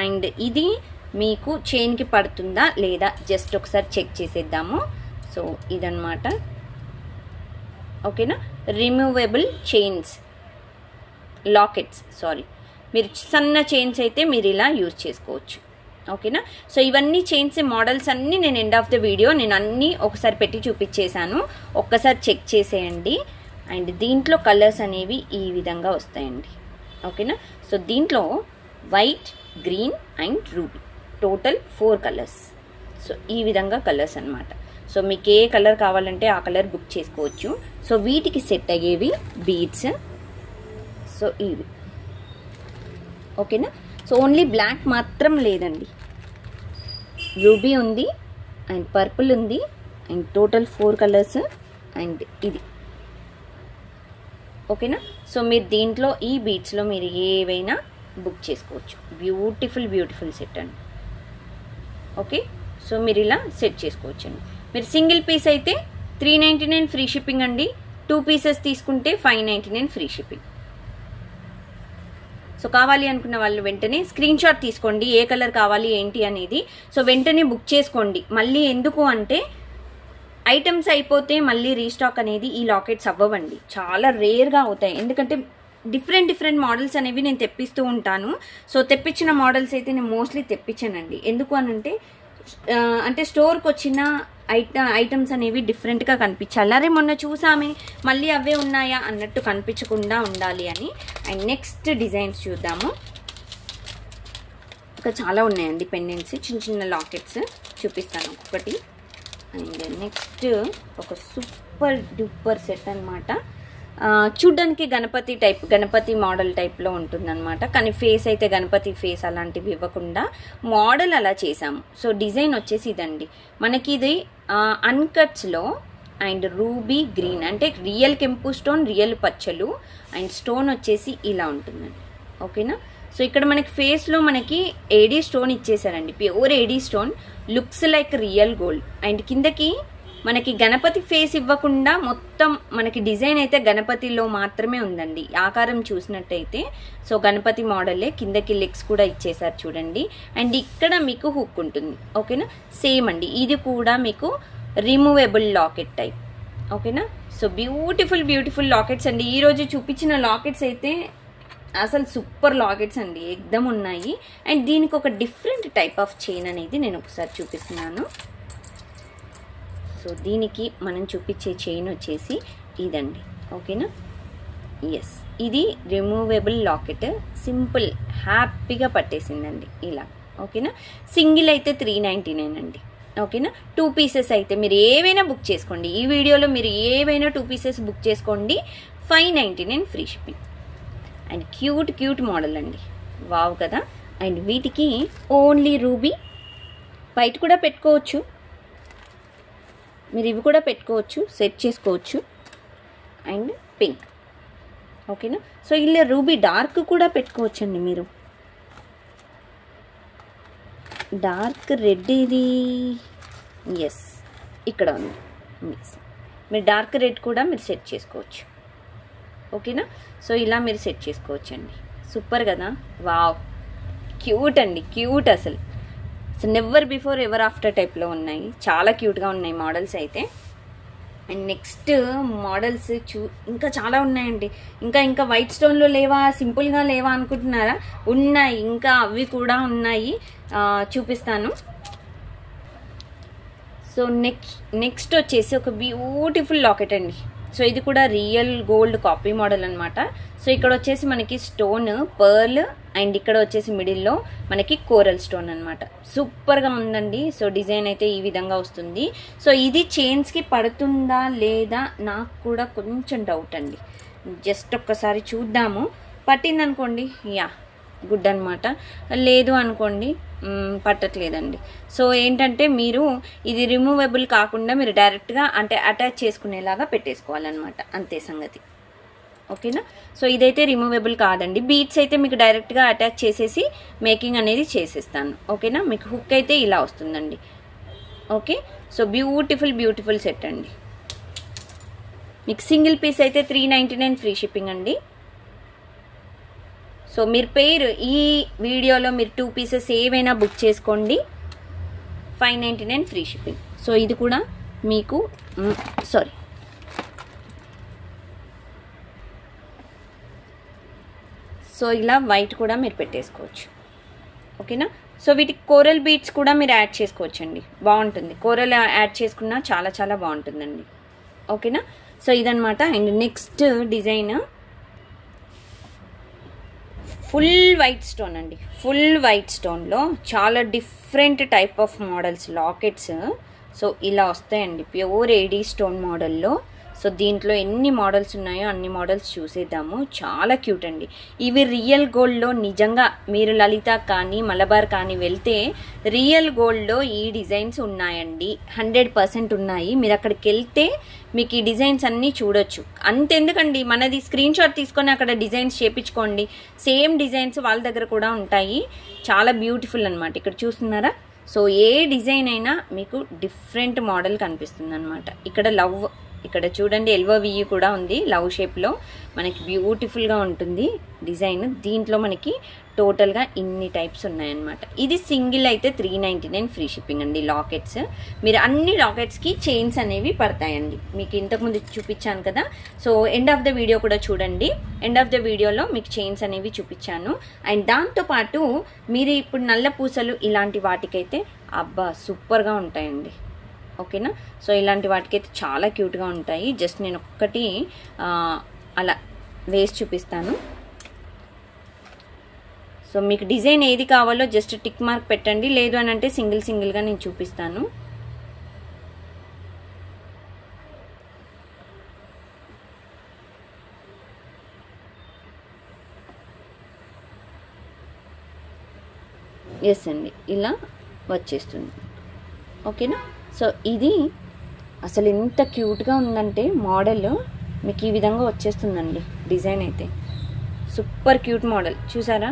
అండ్ ఇది మీకు చైన్కి పడుతుందా లేదా జస్ట్ ఒకసారి చెక్ చేసేద్దాము. సో ఇదన్నమాట. ఓకేనా. రిమూవబుల్ చైన్స్, లాకెట్స్, సారీ, మీరు సన్న చైన్స్ అయితే మీరు ఇలా యూజ్ చేసుకోవచ్చు. ఓకేనా. సో ఇవన్నీ చైన్స్ మోడల్స్ అన్నీ నేను ఎండ్ ఆఫ్ ద వీడియో నేను అన్నీ ఒకసారి పెట్టి చూపించేశాను, ఒక్కసారి చెక్ చేసేయండి. అండ్ దీంట్లో కలర్స్ అనేవి ఈ విధంగా వస్తాయండి. ఓకేనా. సో దీంట్లో white, green and ruby, total 4 colours. So ఈ విధంగా కలర్స్ అనమాట. సో మీకు ఏ కలర్ కావాలంటే ఆ కలర్ బుక్ చేసుకోవచ్చు. సో వీటికి సెట్ అయ్యేవి బీడ్స్. సో ఇవి. ఓకేనా. సో ఓన్లీ బ్లాక్ మాత్రం లేదండి, రూబీ ఉంది అండ్ పర్పుల్ ఉంది అండ్ టోటల్ 4 కలర్స్ అండ్ ఇది. ఓకేనా. సో మీరు దీంట్లో ఈ బీడ్స్లో మీరు ఏవైనా బుక్ చేసుకోవచ్చు. బ్యూటిఫుల్ బ్యూటిఫుల్ సెట్ అండి. ఓకే. సో మీరు ఇలా సెట్ చేసుకోవచ్చు అండి. మీరు సింగిల్ పీస్ అయితే 399 ఫ్రీ షిప్పింగ్ అండి, 2 పీసెస్ తీసుకుంటే 599 ఫ్రీ షిప్పింగ్. సో కావాలి అనుకున్న వాళ్ళు వెంటనే స్క్రీన్ షాట్ తీసుకోండి, ఏ కలర్ కావాలి ఏంటి అనేది. సో వెంటనే బుక్ చేసుకోండి. మళ్ళీ ఎందుకు అంటే ఐటమ్స్ అయిపోతే మళ్ళీ రీస్టాక్ అనేది ఈ లాకెట్స్ అవ్వవండి, చాలా రేర్గా అవుతాయి. ఎందుకంటే డిఫరెంట్ మోడల్స్ అనేవి నేను తెప్పిస్తూ ఉంటాను. సో తెప్పించిన మోడల్స్ అయితే నేను మోస్ట్లీ తెప్పించానండి. ఎందుకు అనంటే అంటే స్టోర్కి వచ్చిన ఐటమ్స్ అనేవి డిఫరెంట్గా కనిపించాలి. అరే మొన్న చూసామే మళ్ళీ అవే ఉన్నాయా అన్నట్టు కనిపించకుండా ఉండాలి అని. అండ్ నెక్స్ట్ డిజైన్స్ చూద్దాము. ఇంకా చాలా ఉన్నాయండి పెండెంట్స్, చిన్న చిన్న లాకెట్స్ చూపిస్తాను ఒక్కొక్కటి. అండ్ నెక్స్ట్ ఒక సూపర్ డూపర్ సెట్ అనమాట. చూడ్డానికి గణపతి మోడల్ టైప్లో ఉంటుందన్నమాట. కానీ ఫేస్ అయితే గణపతి ఫేస్ అలాంటివి ఇవ్వకుండా మోడల్ అలా చేసాము. సో డిజైన్ వచ్చేసి ఇదండి. మనకి ఇది అన్కట్స్లో అండ్ రూబీ గ్రీన్ అంటే రియల్ కెంపు స్టోన్, రియల్ పచ్చలు అండ్ స్టోన్ వచ్చేసి ఇలా ఉంటుందండి. ఓకేనా. సో ఇక్కడ మనకి ఫేస్లో మనకి ఏడీ స్టోన్ ఇచ్చేసారండి, pure AD stone, looks like real gold. And కిందకి మనకి గణపతి ఫేస్ ఇవ్వకుండా మొత్తం మనకి డిజైన్ అయితే గణపతిలో మాత్రమే ఉందండి, ఆకారం చూసినట్టయితే. సో గణపతి మోడలే, కిందకి లెగ్స్ కూడా ఇచ్చేసారు చూడండి. అండ్ ఇక్కడ మీకు హుక్ ఉంటుంది. ఓకేనా. సేమ్ అండి, ఇది కూడా మీకు రిమూవబుల్ లాకెట్ టైప్. ఓకేనా. సో బ్యూటిఫుల్ లాకెట్స్ అండి. ఈరోజు చూపించిన లాకెట్స్ అయితే అసలు సూపర్ లాకెట్స్ అండి, ఎక్దమ్ ఉన్నాయి. అండ్ దీనికి ఒక డిఫరెంట్ టైప్ ఆఫ్ చైన్ అనేది నేను ఒకసారి చూపిస్తున్నాను. సో దీనికి మనం చూపించే చైన్ వచ్చేసి ఇదండి. ఓకేనా. ఎస్, ఇది రిమూవబుల్ లాకెట్, సింపుల్ హ్యాపీగా పట్టేసిందండి ఇలా. ఓకేనా. సింగిల్ అయితే 399 అండి. ఓకేనా. 2 పీసెస్ అయితే మీరు ఏవైనా బుక్ చేసుకోండి, ఈ వీడియోలో మీరు ఏవైనా 2 పీసెస్ బుక్ చేసుకోండి, 599 free shipping. And cute model అండి, వావ్ కదా. అండ్ వీటికి ఓన్లీ రూబీ, వైట్ కూడా పెట్టుకోవచ్చు, మీరు ఇవి కూడా పెట్టుకోవచ్చు, సెట్ చేసుకోవచ్చు. And pink. ఓకేనా. సో ఇలా రూబీ డార్క్ కూడా పెట్టుకోవచ్చు అండి మీరు. డార్క్ రెడ్ ఇది, ఎస్ ఇక్కడ ఉంది. ఎస్, మీరు డార్క్ రెడ్ కూడా మీరు సెట్ చేసుకోవచ్చు. ఓకేనా. సో ఇలా మీరు సెట్ చేసుకోవచ్చు అండి. సూపర్ కదా, వావ్, క్యూట్ అండి, క్యూట్ అసలు. So never before ever after టైప్లో ఉన్నాయి, చాలా క్యూట్గా ఉన్నాయి మోడల్స్ అయితే. అండ్ నెక్స్ట్ మోడల్స్ ఇంకా చాలా ఉన్నాయండి. ఇంకా వైట్ స్టోన్లో లేవా, సింపుల్గా లేవా అనుకుంటున్నారా? ఉన్నాయి, ఇంకా అవి కూడా ఉన్నాయి, చూపిస్తాను. సో నెక్స్ట్ వచ్చేసి ఒక బ్యూటిఫుల్ లాకెట్ అండి. సో ఇది కూడా రియల్ గోల్డ్ కాపీ మోడల్ అనమాట. సో ఇక్కడ వచ్చేసి మనకి స్టోన్ పర్ల్ అండ్ ఇక్కడ వచ్చేసి మిడిల్లో మనకి కోరల్ స్టోన్ అనమాట. సూపర్గా ఉందండి. సో డిజైన్ అయితే ఈ విధంగా వస్తుంది. సో ఇది చైన్స్కి పడుతుందా లేదా నాకు కూడా కొంచెం డౌట్ అండి. జస్ట్ ఒక్కసారి చూద్దాము. పట్టింది అనుకోండి యా గుడ్ అనమాట, లేదు అనుకోండి పట్టట్లేదండి. సో ఏంటంటే మీరు ఇది రిమూవబుల్ కాకుండా మీరు డైరెక్ట్గా అంటే అటాచ్ చేసుకునేలాగా పెట్టేసుకోవాలన్నమాట, అంతే సంగతి. ఓకేనా. సో ఇదైతే రిమూవబుల్ కాదండి. బీట్స్ అయితే మీకు డైరెక్ట్గా అటాచ్ చేసేసి మేకింగ్ అనేది చేసేస్తాను. ఓకేనా. మీకు హుక్ అయితే ఇలా వస్తుందండి. ఓకే. సో బ్యూటిఫుల్ సెట్ అండి. మీకు సింగిల్ పీస్ అయితే 399 ఫ్రీ షిప్పింగ్ అండి. సో మీరు పేరు ఈ వీడియోలో మీరు 2 పీసెస్ ఏవైనా బుక్ చేసుకోండి, 599 ఫ్రీ షిప్పింగ్. సో ఇది కూడా మీకు సో ఇలా వైట్ కూడా మీరు పెట్టేసుకోవచ్చు. ఓకేనా. సో వీటికి కోరల్ బీట్స్ కూడా మీరు యాడ్ చేసుకోవచ్చండి, బాగుంటుంది. కోరల్ యాడ్ చేసుకున్నా చాలా చాలా బాగుంటుందండి. ఓకేనా. సో ఇదనమాట. And next design full white stone అండి. ఫుల్ వైట్ స్టోన్లో చాలా different type of models lockets. So ఇలా వస్తాయండి ప్యూర్ ఏడీ స్టోన్ మోడల్లో. సో దీంట్లో ఎన్ని మోడల్స్ ఉన్నాయో అన్ని మోడల్స్ చూసేద్దాము. చాలా క్యూట్ అండి. ఇవి రియల్ గోల్డ్లో నిజంగా మీరు లలిత కానీ మలబార్ కానీ వెళ్తే రియల్ గోల్డ్లో ఈ డిజైన్స్ ఉన్నాయండి, 100% ఉన్నాయి. మీరు అక్కడికి వెళ్తే మీకు ఈ డిజైన్స్ అన్నీ చూడొచ్చు. అంతెందుకండి, మనది స్క్రీన్ షాట్ తీసుకొని అక్కడ డిజైన్స్ చేపించుకోండి, సేమ్ డిజైన్స్ వాళ్ళ దగ్గర కూడా ఉంటాయి. చాలా బ్యూటిఫుల్ అనమాట. ఇక్కడ చూస్తున్నారా. సో ఏ డిజైన్ అయినా మీకు డిఫరెంట్ మోడల్ కనిపిస్తుంది అనమాట. ఇక్కడ లవ్, ఇక్కడ చూడండి LOVE కూడా ఉంది, లవ్ షేప్లో మనకి బ్యూటిఫుల్గా ఉంటుంది డిజైన్. దీంట్లో మనకి టోటల్గా ఇన్ని టైప్స్ ఉన్నాయన్నమాట. ఇది సింగిల్ అయితే 399 ఫ్రీ షిప్పింగ్ అండి. లాకెట్స్ మీరు అన్ని లాకెట్స్కి చైన్స్ అనేవి పడతాయండి. మీకు ఇంతకుముందు చూపించాను కదా. So end of the video కూడా చూడండి. ఎండ్ ఆఫ్ ద వీడియోలో మీకు చైన్స్ అనేవి చూపించాను. అండ్ దాంతోపాటు మీరు ఇప్పుడు నల్ల పూసలు ఇలాంటి వాటికైతే అబ్బా సూపర్గా ఉంటాయండి. ఓకేనా. సో ఇలాంటి వాటికైతే చాలా క్యూట్గా ఉంటాయి. జస్ట్ నేను ఒక్కటి అలా వేసి చూపిస్తాను. సో మీకు డిజైన్ ఏది కావాలో జస్ట్ టిక్ మార్క్ పెట్టండి, లేదు అని అంటే సింగిల్గా నేను చూపిస్తాను. ఎస్ అండి, ఇలా వచ్చేస్తుంది. ఓకేనా. సో ఇది అసలు ఎంత క్యూట్గా ఉందంటే మోడల్ మీకు ఈ విధంగా వచ్చేస్తుందండి. డిజైన్ అయితే సూపర్ క్యూట్ మోడల్. చూసారా.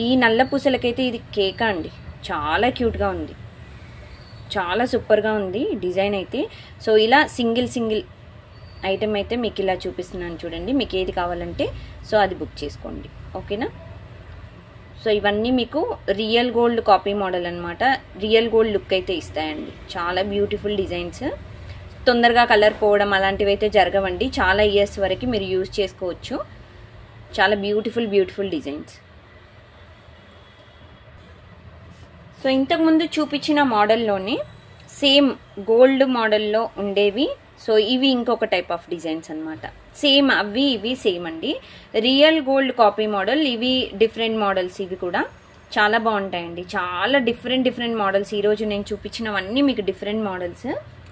ఈ నల్ల పూసలకైతే ఇది కేకా అండి. చాలా క్యూట్గా ఉంది, చాలా సూపర్గా ఉంది డిజైన్ అయితే. సో ఇలా సింగిల్ ఐటెం అయితే మీకు ఇలా చూపిస్తున్నాను చూడండి. మీకు ఏది కావాలంటే సో అది బుక్ చేసుకోండి. ఓకేనా. సో ఇవన్నీ మీకు రియల్ గోల్డ్ కాపీ మోడల్ అనమాట. రియల్ గోల్డ్ లుక్ అయితే ఇస్తాయండి. చాలా బ్యూటిఫుల్ డిజైన్స్. తొందరగా కలర్ పోవడం అలాంటివి అయితే జరగవండి. చాలా ఇయర్స్ వరకు మీరు యూజ్ చేసుకోవచ్చు. చాలా బ్యూటిఫుల్ డిజైన్స్. సో ఇంతకుముందు చూపించిన మోడల్లోనే సేమ్ గోల్డ్ మోడల్లో ఉండేవి. సో ఇవి ఇంకొక టైప్ ఆఫ్ డిజైన్స్ అనమాట. సేమ్ అవి ఇవి సేమ్ అండి. రియల్ గోల్డ్ కాపీ మోడల్, ఇవి డిఫరెంట్ మోడల్స్. ఇవి కూడా చాలా బాగుంటాయండి. చాలా డిఫరెంట్ మోడల్స్. ఈరోజు నేను చూపించినవన్నీ మీకు డిఫరెంట్ మోడల్స్.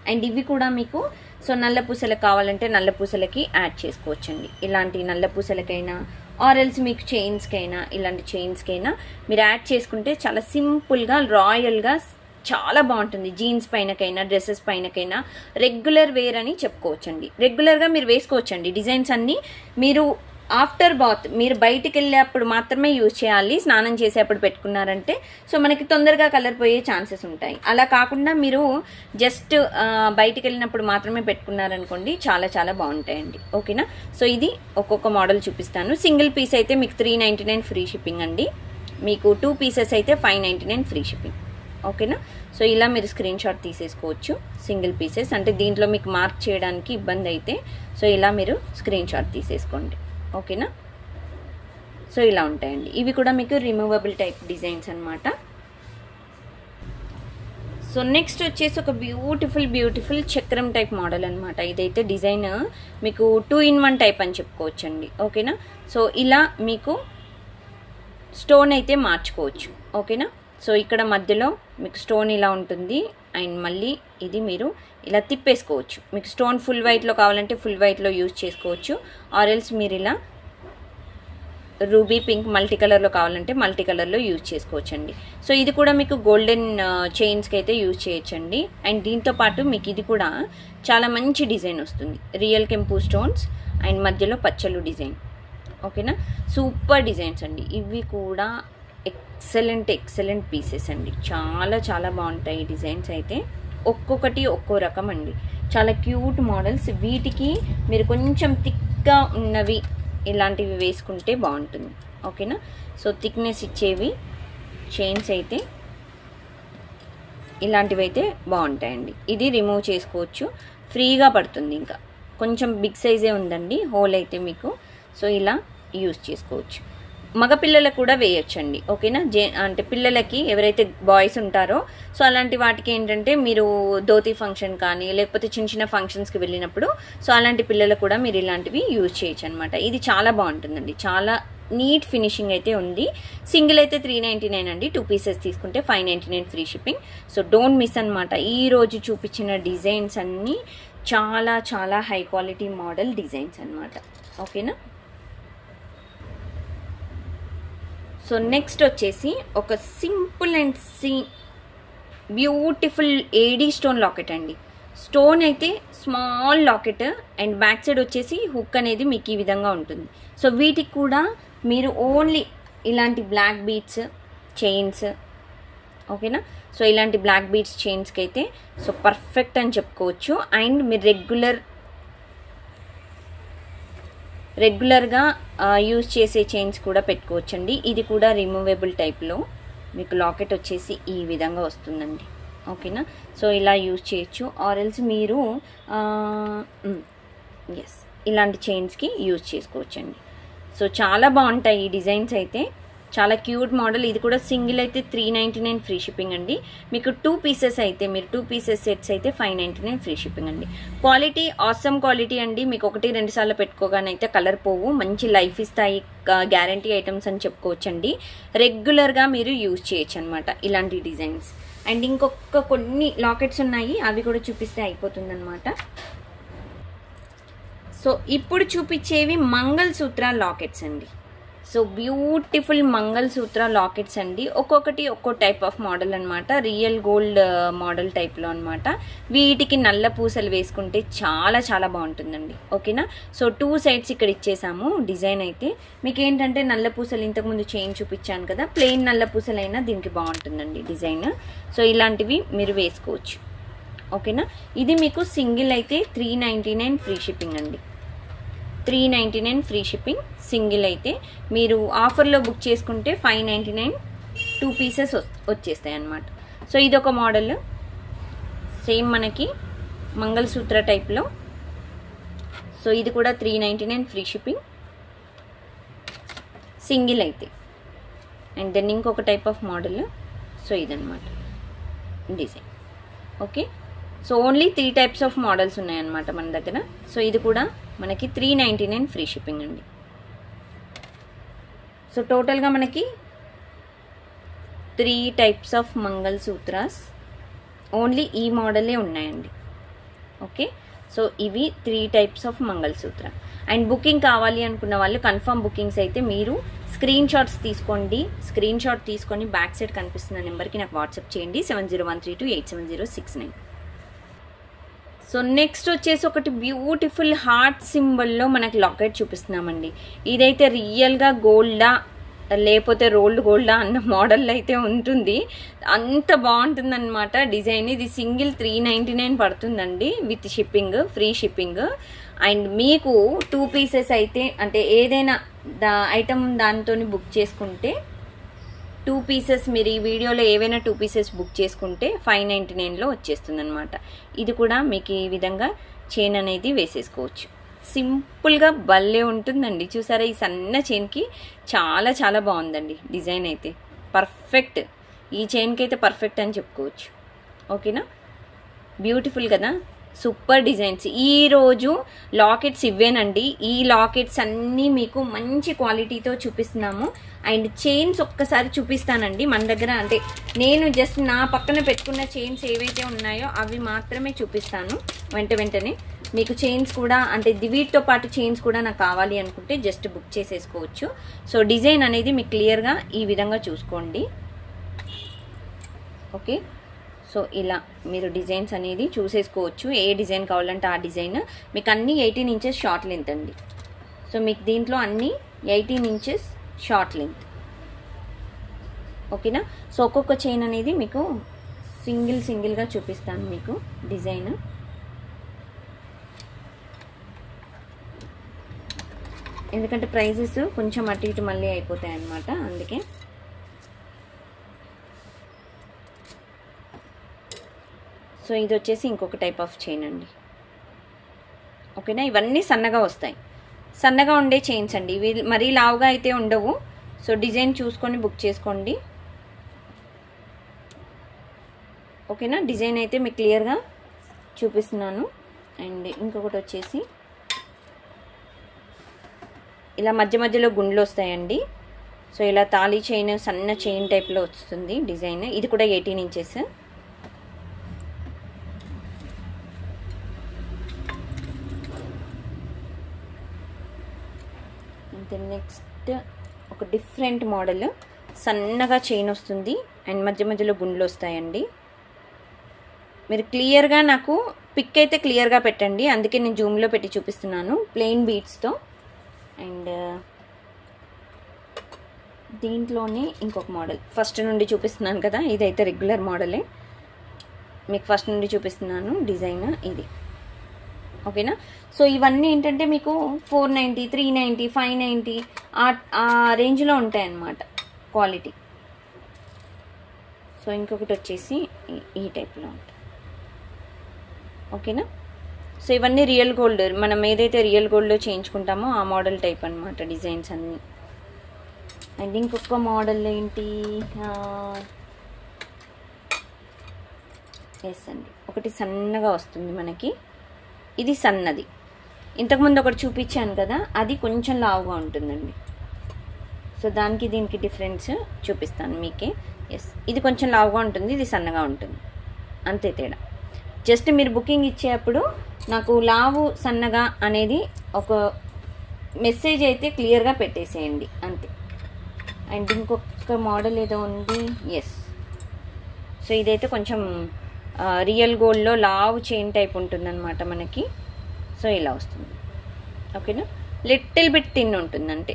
అండ్ ఇవి కూడా మీకు సో నల్ల పూసలకు కావాలంటే నల్ల పూసలకి యాడ్ చేసుకోవచ్చండి. ఇలాంటి నల్ల పూసలకైనా ఆర్ఎల్స్ మీకు చైన్స్కైనా ఇలాంటి చైన్స్కైనా మీరు యాడ్ చేసుకుంటే చాలా సింపుల్గా రాయల్గా చాలా బాగుంటుంది. జీన్స్ పైనకైనా డ్రెస్సెస్ పైనకైనా రెగ్యులర్ వేర్ అని చెప్పుకోవచ్చండి. రెగ్యులర్గా మీరు వేసుకోవచ్చండి. డిజైన్స్ అన్నీ మీరు ఆఫ్టర్ బాత్ మీరు బయటికి వెళ్ళేప్పుడు మాత్రమే యూజ్ చేయాలి. స్నానం చేసేప్పుడు పెట్టుకున్నారంటే సో మనకి తొందరగా కలర్ పోయే ఛాన్సెస్ ఉంటాయి. అలా కాకుండా మీరు జస్ట్ బయటికి వెళ్ళినప్పుడు మాత్రమే పెట్టుకున్నారనుకోండి చాలా చాలా బాగుంటాయండి. ఓకేనా. సో ఇది ఒక్కొక్క మోడల్ చూపిస్తాను. సింగిల్ పీస్ అయితే మీకు 399 ఫ్రీ షిప్పింగ్ అండి. మీకు 2 పీసెస్ అయితే 599 ఫ్రీ షిప్పింగ్. ఓకేనా. సో ఇలా మీరు స్క్రీన్ షాట్ తీసేసుకోవచ్చు. సింగిల్ పీసెస్ అంటే దీంట్లో మీకు మార్క్ చేయడానికి ఇబ్బంది అయితే సో ఇలా మీరు స్క్రీన్ షాట్ తీసేసుకోండి. ఓకేనా. సో ఇలా ఉంటాయండి. ఇవి కూడా మీకు రిమూవబుల్ టైప్ డిజైన్స్ అనమాట. సో నెక్స్ట్ వచ్చేసి ఒక బ్యూటిఫుల్ చక్రం టైప్ మోడల్ అనమాట. ఇదైతే డిజైన్ మీకు 2-in-1 టైప్ అని చెప్పుకోవచ్చండి. ఓకేనా. సో ఇలా మీకు స్టోన్ అయితే మార్చుకోవచ్చు. ఓకేనా. సో ఇక్కడ మధ్యలో మీకు స్టోన్ ఇలా ఉంటుంది అండ్ మళ్ళీ ఇది మీరు ఇలా తిప్పేసుకోవచ్చు. మీకు స్టోన్ ఫుల్ వైట్లో కావాలంటే ఫుల్ వైట్లో యూజ్ చేసుకోవచ్చు, ఆర్ ఎల్స్ మీరు ఇలా రూబీ పింక్ మల్టీ కలర్లో కావాలంటే మల్టీ కలర్లో యూజ్ చేసుకోవచ్చండి. సో ఇది కూడా మీకు గోల్డెన్ చైన్స్కి అయితే యూజ్ చేయొచ్చండి. అండ్ దీంతో పాటు మీకు ఇది కూడా చాలా మంచి డిజైన్ వస్తుంది, రియల్ కెంపు స్టోన్స్ అండ్ మధ్యలో పచ్చలు డిజైన్. ఓకేనా. సూపర్ డిజైన్స్ అండి. ఇవి కూడా ఎక్సలెంట్ పీసెస్ అండి. చాలా బాగుంటాయి డిజైన్స్ అయితే. ఒక్కొక్కటి ఒక్కో రకం అండి. చాలా క్యూట్ మోడల్స్. వీటికి మీరు కొంచెం థిక్గా ఉన్నవి ఇలాంటివి వేసుకుంటే బాగుంటుంది. ఓకేనా. సో థిక్నెస్ ఇచ్చేవి చైన్స్ అయితే ఇలాంటివి అయితే బాగుంటాయండి. ఇది రిమూవ్ చేసుకోవచ్చు, ఫ్రీగా పడుతుంది. ఇంకా కొంచెం బిగ్ సైజే ఉందండి హోల్ అయితే మీకు. సో ఇలా యూజ్ చేసుకోవచ్చు. మగపిల్లలకు కూడా వేయొచ్చండి. ఓకేనా. అంటే పిల్లలకి ఎవరైతే బాయ్స్ ఉంటారో సో అలాంటి వాటికి ఏంటంటే మీరు ధోతి ఫంక్షన్ కానీ లేకపోతే చిన్న ఫంక్షన్స్కి వెళ్ళినప్పుడు సో అలాంటి పిల్లలకు కూడా మీరు ఇలాంటివి యూజ్ చేయొచ్చు అనమాట. ఇది చాలా బాగుంటుందండి. చాలా నీట్ ఫినిషింగ్ అయితే ఉంది. సింగిల్ అయితే 399 అండి. 2 పీసెస్ తీసుకుంటే 599 free shipping. So don't miss అనమాట. ఈ రోజు చూపించిన డిజైన్స్ అన్నీ చాలా హై క్వాలిటీ మోడల్ డిజైన్స్ అనమాట. ఓకేనా. సో నెక్స్ట్ వచ్చేసి ఒక simple and beautiful AD stone locket అండి. స్టోన్ అయితే small locket and back side వచ్చేసి హుక్ అనేది మీకు ఈ విధంగా ఉంటుంది. సో వీటికి కూడా మీరు ఓన్లీ ఇలాంటి బ్లాక్ బీడ్స్ చైన్స్. ఓకేనా. సో ఇలాంటి బ్లాక్ బీడ్స్ చైన్స్కి అయితే సో పర్ఫెక్ట్ అని చెప్పుకోవచ్చు. అండ్ మీరు రెగ్యులర్గా యూజ్ చేసే చైన్స్ కూడా పెట్టుకోవచ్చండి. ఇది కూడా రిమూవబుల్ టైప్లో మీకు లాకెట్ వచ్చేసి ఈ విధంగా వస్తుందండి. ఓకేనా. సో ఇలా యూజ్ చేయొచ్చు, ఆర్ ఎల్స్ మీరు ఇలాంటి చైన్స్కి యూజ్ చేసుకోవచ్చండి. సో చాలా బాగుంటాయి ఈ డిజైన్స్ అయితే. చాలా క్యూట్ మోడల్. ఇది కూడా సింగిల్ అయితే 399 ఫ్రీ షిప్పింగ్ అండి. మీకు 2 పీసెస్ అయితే మీరు 2 పీసెస్ సెట్స్ అయితే 599 ఫ్రీ షిప్పింగ్ అండి. క్వాలిటీ ఆసమ్ క్వాలిటీ అండి. మీకు 1-2 సార్లు పెట్టుకోగానే అయితే కలర్ పోవు, మంచి లైఫ్ ఇస్తాయి, గ్యారంటీ ఐటమ్స్ అని చెప్పుకోవచ్చండి. రెగ్యులర్గా మీరు యూజ్ చేయొచ్చు అనమాట ఇలాంటి డిజైన్స్. అండ్ ఇంకొక కొన్ని లాకెట్స్ ఉన్నాయి, అవి కూడా చూపిస్తే అయిపోతుంది అనమాట. సో ఇప్పుడు చూపించేవి మంగళ సూత్ర లాకెట్స్ అండి. సో బ్యూటిఫుల్ మంగళ సూత్ర లాకెట్స్ అండి. ఒక్కొక్కటి ఒక్కో టైప్ ఆఫ్ మోడల్ అనమాట. రియల్ గోల్డ్ మోడల్ టైప్లో అనమాట. వీటికి నల్ల పూసలు వేసుకుంటే చాలా బాగుంటుందండి. ఓకేనా. సో 2 సైడ్స్ ఇక్కడ ఇచ్చేసాము డిజైన్ అయితే. మీకు ఏంటంటే నల్ల పూసలు ఇంతకుముందు చైన్ చూపించాను కదా, ప్లెయిన్ నల్ల పూసలైనా దీనికి బాగుంటుందండి డిజైన్. సో ఇలాంటివి మీరు వేసుకోవచ్చు. ఓకేనా. ఇది మీకు సింగిల్ అయితే 399 ఫ్రీ షిప్పింగ్ అండి. 399 ఫ్రీ షిప్పింగ్ సింగిల్ అయితే. మీరు ఆఫర్లో బుక్ చేసుకుంటే 599 2 పీసెస్ వచ్చేస్తాయి అన్నమాట. సో ఇదొక మోడల్ సేమ్ మనకి మంగళసూత్ర టైప్లో. సో ఇది కూడా 399 ఫ్రీ షిప్పింగ్ సింగిల్ అయితే. అండ్ దెన్ ఇంకొక టైప్ ఆఫ్ మోడల్. సో ఇదన్నమాట design. Okay. So only 3 types of models ఉన్నాయన్నమాట మన దగ్గర. సో ఇది కూడా మనకి 399 ఫ్రీ షిప్పింగ్ అండి. సో టోటల్గా మనకి 3 టైప్స్ ఆఫ్ మంగళ సూత్రాస్ ఓన్లీ ఈ మోడలే ఉన్నాయండి. ఓకే. సో ఇవి 3 టైప్స్ ఆఫ్ మంగళ సూత్ర. అండ్ బుకింగ్ కావాలి అనుకున్న వాళ్ళు కన్ఫర్మ్ బుకింగ్స్ అయితే మీరు స్క్రీన్ షాట్స్ తీసుకోండి. స్క్రీన్ షాట్ తీసుకొని బ్యాక్ సైడ్ కనిపిస్తున్న నెంబర్కి నాకు వాట్సాప్ చేయండి 7013287069. సో నెక్స్ట్ వచ్చేసి ఒకటి బ్యూటిఫుల్ హార్ట్ సింబల్లో మనకి లాకెట్ చూపిస్తున్నామండి. ఇదైతే రియల్గా గోల్డా లేకపోతే రోల్డ్ గోల్డా అన్న మోడల్ అయితే ఉంటుంది. అంత బాగుంటుంది అనమాట డిజైన్. ఇది సింగిల్ 399 పడుతుందండి with shipping, free shipping. And మీకు 2 పీసెస్ అయితే అంటే ఏదైనా ఐటమ్ దాంతో బుక్ చేసుకుంటే 2 పీసెస్ మీరు ఈ వీడియోలో ఏవైనా 2 పీసెస్ బుక్ చేసుకుంటే 599లో వచ్చేస్తుంది అనమాట. ఇది కూడా మీకు ఈ విధంగా చైన్ అనేది వేసేసుకోవచ్చు. సింపుల్గా భలే ఉంటుందండి. చూసారా ఈ సన్న చైన్కి చాలా బాగుందండి డిజైన్ అయితే. పర్ఫెక్ట్. ఈ చైన్కి అయితే పర్ఫెక్ట్ అని చెప్పుకోవచ్చు. ఓకేనా, బ్యూటిఫుల్ కదా, సూపర్ డిజైన్స్. ఈరోజు లాకెట్స్ ఇవ్వేనండి. ఈ లాకెట్స్ అన్నీ మీకు మంచి క్వాలిటీతో చూపిస్తున్నాము. అండ్ చైన్స్ ఒక్కసారి చూపిస్తానండి మన దగ్గర. అంటే నేను జస్ట్ నా పక్కన పెట్టుకున్న చైన్స్ ఏవైతే ఉన్నాయో అవి మాత్రమే చూపిస్తాను వెంటనే. మీకు చైన్స్ కూడా అంటే వీటితో పాటు చైన్స్ కూడా నాకు కావాలి అనుకుంటే జస్ట్ బుక్ చేసేసుకోవచ్చు. సో డిజైన్ అనేది మీకు క్లియర్గా ఈ విధంగా చూసుకోండి. ఓకే, సో ఇలా మీరు డిజైన్స్ అనేది చూసేసుకోవచ్చు. ఏ డిజైన్ కావాలంటే ఆ డిజైన్. మీకు అన్నీ 18 ఇంచెస్ షార్ట్ లెంత్ అండి. సో మీకు దీంట్లో అన్నీ 18 ఇంచెస్ షార్ట్ లెంత్. ఓకేనా, సో ఒక్కొక్క చైన్ అనేది మీకు సింగిల్గా చూపిస్తాను మీకు డిజైన్. ఎందుకంటే ప్రైజెస్ కొంచెం అటు ఇటు మళ్ళీ అయిపోతాయి అన్నమాట, అందుకే. సో ఇది వచ్చేసి ఇంకొక టైప్ ఆఫ్ చైన్ అండి. ఓకేనా, ఇవన్నీ సన్నగా వస్తాయి. సన్నగా ఉండే చైన్స్ అండి ఇవి, మరీ లావుగా అయితే ఉండవు. సో డిజైన్ చూసుకొని బుక్ చేసుకోండి. ఓకేనా, డిజైన్ అయితే మీకు క్లియర్గా చూపిస్తున్నాను. అండ్ ఇంకొకటి వచ్చేసి ఇలా మధ్యలో గుండ్లు వస్తాయండి. సో ఇలా తాళీ చైన్, సన్న చైన్ టైప్లో వస్తుంది డిజైన్. ఇది కూడా 18 ఇంచెస్. నెక్స్ట్ ఒక డిఫరెంట్ మోడల్, సన్నగా చైన్ వస్తుంది అండ్ మధ్యలో గుండ్లు వస్తాయండి. మీరు క్లియర్గా నాకు పిక్ అయితే క్లియర్గా పెట్టండి, అందుకే నేను జూమ్లో పెట్టి చూపిస్తున్నాను ప్లెయిన్ బీడ్స్తో. అండ్ దీంట్లోనే ఇంకొక మోడల్ ఫస్ట్ నుండి చూపిస్తున్నాను కదా, ఇదైతే రెగ్యులర్ మోడలే. మీకు ఫస్ట్ నుండి చూపిస్తున్నాను డిజైన్ ఇది. ఓకేనా, సో ఇవన్నీ ఏంటంటే మీకు 490, 390, 590 ఆ రేంజ్లో ఉంటాయన్నమాట క్వాలిటీ. సో ఇంకొకటి వచ్చేసి ఈ టైప్లో ఉంటుంది. ఓకేనా, సో ఇవన్నీ రియల్ గోల్డ్, మనం ఏదైతే రియల్ గోల్డ్లో చేయించుకుంటామో ఆ మోడల్ టైప్ అనమాట డిజైన్స్ అన్నీ. అండ్ ఇంకొక మోడల్ ఏంటి, ఎస్ అండి, ఒకటి సన్నగా వస్తుంది మనకి. ఇది సన్నది. ఇంతకుముందు ఒకటి చూపించాను కదా, అది కొంచెం లావుగా ఉంటుందండి. సో దానికి దీనికి డిఫరెన్స్ చూపిస్తాను మీకే. ఎస్, ఇది కొంచెం లావుగా ఉంటుంది, ఇది సన్నగా ఉంటుంది, అంతే తేడా. జస్ట్ మీరు బుకింగ్ ఇచ్చేటప్పుడు నాకు లావు సన్నగా అనేది ఒక మెసేజ్ అయితే క్లియర్గా పెట్టేసేయండి అంతే. అండ్ ఇంకొక మోడల్ ఏదో ఉంది, ఎస్. సో ఇదైతే కొంచెం రియల్ గోల్డ్లో లావు చైన్ టైప్ ఉంటుందన్నమాట మనకి. సో ఇలా వస్తుంది. ఓకేనా, లిటిల్ బిట్ థిన్ ఉంటుంది అంటే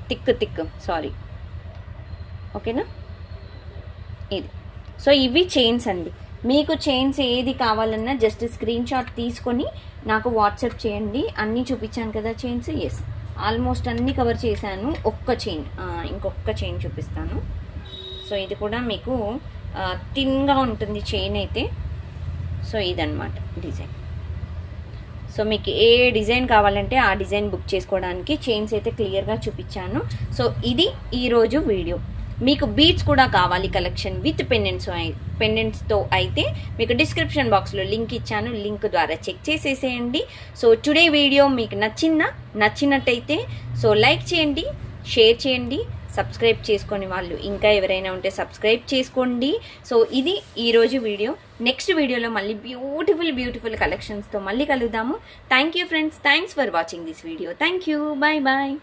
థిక్ సారీ. ఓకేనా, ఇది. సో ఇవి చైన్స్ అండి. మీకు చైన్స్ ఏది కావాలన్నా జస్ట్ స్క్రీన్ షాట్ తీసుకొని నాకు వాట్సాప్ చేయండి. అన్నీ చూపించాను కదా చైన్స్. ఎస్, ఆల్మోస్ట్ అన్నీ కవర్ చేశాను. ఒక్క చైన్, ఇంకొక చైన్ చూపిస్తాను. సో ఇది కూడా మీకు థిన్గా ఉంటుంది చైన్ అయితే. సో ఇదన్నమాట డిజైన్. సో మీకు ఏ డిజైన్ కావాలంటే ఆ డిజైన్ బుక్ చేసుకోవడానికి చైన్స్ అయితే క్లియర్గా చూపించాను. సో ఇది ఈరోజు వీడియో. మీకు బీడ్స్ కూడా కావాలి కలెక్షన్ విత్ పెండెంట్స్తో అయితే మీకు డిస్క్రిప్షన్ బాక్స్లో లింక్ ఇచ్చాను, లింక్ ద్వారా చెక్ చేసేసేయండి. సో టుడే వీడియో మీకు నచ్చినట్టయితే సో లైక్ చేయండి, షేర్ చేయండి, సబ్స్క్రైబ్ చేసుకొని వాళ్ళు ఇంకా ఎవరైనా ఉంటే సబ్స్క్రైబ్ చేసుకోండి. సో ఇది ఈరోజు వీడియో. నెక్స్ట్ వీడియోలో మళ్ళీ బ్యూటిఫుల్ కలెక్షన్స్తో మళ్ళీ కలుద్దాము. Thank you friends, thanks for watching this video. Thank you, bye.